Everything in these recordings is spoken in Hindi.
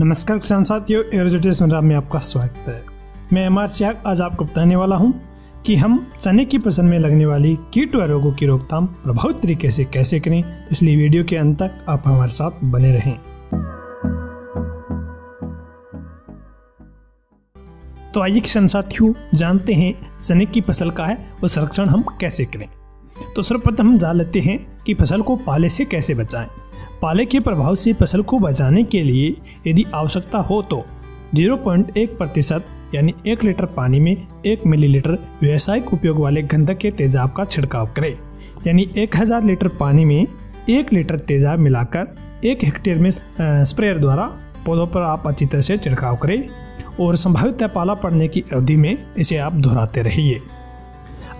नमस्कार किसान साथियों, एग्रोजेटिक्स में आपका स्वागत है। मैं एम आर सियाग आज आपको बताने वाला हूं कि हम चने की फसल में लगने वाली कीट व रोगों की रोकथाम प्रभावी तरीके से कैसे करें। तो इसलिए वीडियो के अंत तक आप हमारे साथ बने रहें। तो आइए किसान साथियों, जानते हैं चने की फसल का है वो संरक्षण हम कैसे करें। तो सर्वप्रथम हम जान लेते हैं कि फसल को पाले से कैसे बचाएं। पाले के प्रभाव से फसल को बचाने के लिए यदि आवश्यकता हो तो 0.1% यानी 1 लीटर पानी में 1 मिलीलीटर व्यावसायिक उपयोग वाले गंधक के तेजाब का छिड़काव करें। यानी 1000 लीटर पानी में 1 लीटर तेजाब मिलाकर 1 हेक्टेयर में स्प्रेयर द्वारा पौधों पर आप अच्छी तरह से छिड़काव करें और संभावित पाला पड़ने की अवधि में इसे आप दोहराते रहिए।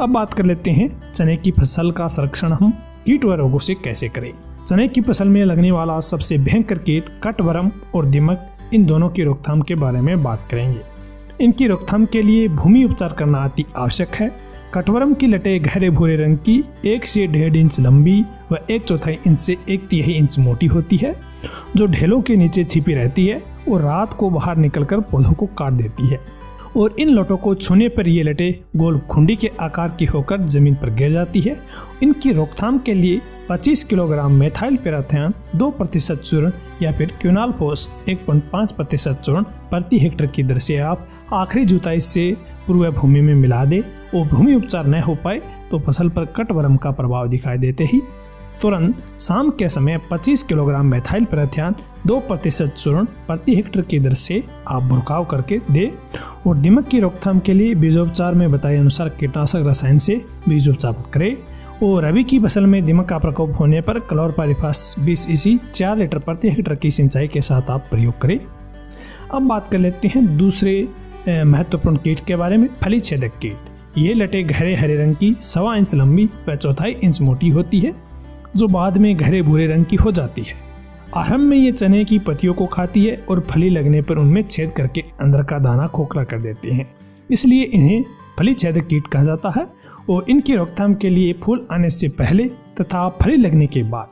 अब बात कर लेते हैं चने की फसल का संरक्षण हम कीट व रोगों से कैसे करें। चने की फसल में लगने वाला सबसे भयंकर कीट कटवर्म और दीमक, इन दोनों की रोकथाम के बारे में बात करेंगे। इनकी रोकथाम के लिए भूमि उपचार करना अति आवश्यक है। कटवर्म की लटें गहरे भूरे रंग की 1 से 1.5 इंच लंबी व 1/4 इंच से 1/3 इंच मोटी होती है, जो ढेलों के नीचे छिपी रहती है और रात को बाहर निकलकर पौधों को काट देती है। और इन लटों को छूने पर ये लटें गोल खुंडी के आकार की होकर जमीन पर गिर जाती है। इनकी रोकथाम के लिए 25 किलोग्राम मेथाइल पैराथियान 2% चूर्ण या फिर क्विनालफोस 1.5% चूर्ण प्रति हेक्टेयर की दर से आप आखिरी जुताई से पूर्व भूमि में मिला दे और भूमि उपचार न हो पाए तो फसल पर कटवर्म का प्रभाव दिखाई देते ही तुरंत शाम के समय 25 किलोग्राम मेथाइल पैराथियान 2% चूर्ण प्रति हेक्टेयर की दर से आप भुरकाव करके दे। और दीमक की रोकथाम के लिए बीजोपचार में बताए अनुसार कीटनाशक रसायन से बीजोपचार करें। और रबी की फसल में दीमक का प्रकोप होने पर क्लोरपाइरिफास 20 EC 4 लीटर प्रति हेक्टेयर की सिंचाई के साथ आप प्रयोग करें। अब बात कर लेते हैं दूसरे महत्वपूर्ण कीट के बारे में, फली छेदक कीट। ये लटें गहरे हरे रंग की 1.25 इंच लंबी व 1/4 इंच मोटी होती है, जो बाद में गहरे भूरे रंग की हो जाती है। आरंभ में ये चने की पत्तियों को खाती है और फली लगने पर उनमें छेद करके अंदर का दाना खोखला कर देते हैं, इसलिए इन्हें फली छेदक कीट कहा जाता है। और इनकी रोकथाम के लिए फूल आने से पहले तथा फली लगने के बाद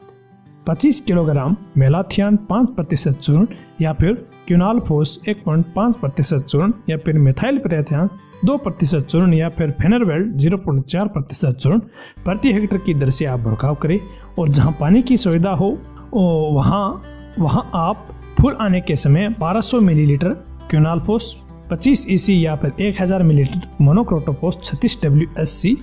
25 किलोग्राम मेलाथियान 5% चूर्ण या फिर क्विनालफोस 1.5% चूर्ण या फिर मेथाइल पैराथियान 2% चूर्ण या फिर फेनरवेल्ड 0.4% चूर्ण प्रति हेक्टेयर की दर से आप भुरकाव करें। और जहां पानी की सुविधा हो वहां आप फूल आने के समय 1200 मिलीलीटर क्विनालफोस 25 EC या फिर 1000 मिलीलीटर मोनोक्रोटोफॉस 36 WSC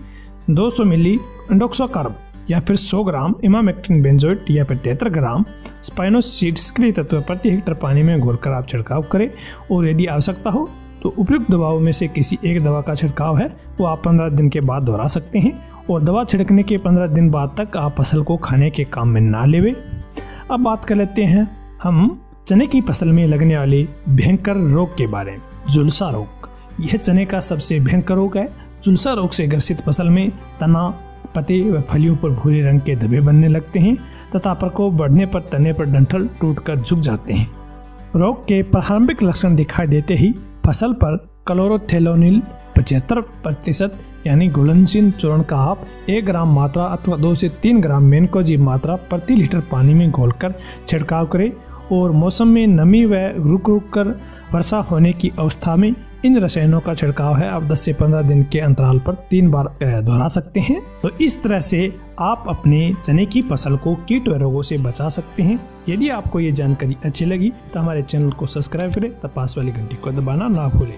200 मिली इंडोक्सोकार्ब या फिर 100 ग्राम इमामेक्टिन बेंजोएट या फिर 73 ग्राम स्पाइनोसीड सक्रिय तत्व प्रति हेक्टेयर पानी में घोलकर आप छिड़काव करें। और यदि आवश्यकता हो तो उपयुक्त दवाओं में से किसी एक दवा का छिड़काव है वो आप 15 दिन के बाद दोहरा सकते हैं। और दवा छिड़कने के 15 दिन बाद तक आप फसल को खाने के काम में ना लेवे। अब बात कर लेते हैं हम चने की फसल में लगने वाले भयंकर रोग के बारे में। झुलसा रोग, यह चने का सबसे भयंकर रोग है। झुलसा रोग से ग्रसित फसल में तना, पत्ते व फलियों पर भूरे रंग के धब्बे बनने लगते हैं तथा प्रकोप बढ़ने पर तने पर डंठल टूटकर झुक जाते हैं। रोग के प्रारंभिक लक्षण दिखाई देते ही फसल पर क्लोरोथेलोनिल 75% यानी घुलनशील चूर्ण का आप 1 ग्राम मात्रा अथवा 2 से 3 ग्राम मेनकोजीब मात्रा प्रति लीटर पानी में घोलकर छिड़काव करें। और मौसम में नमी व रुक रुक कर वर्षा होने की अवस्था में इन रसायनों का छिड़काव है आप 10 से 15 दिन के अंतराल पर 3 बार दोहरा सकते हैं। तो इस तरह से आप अपने चने की फसल को कीट व रोगों से बचा सकते हैं। यदि आपको ये जानकारी अच्छी लगी तो हमारे चैनल को सब्सक्राइब करें तथा पास वाली घंटी को दबाना ना भूलें।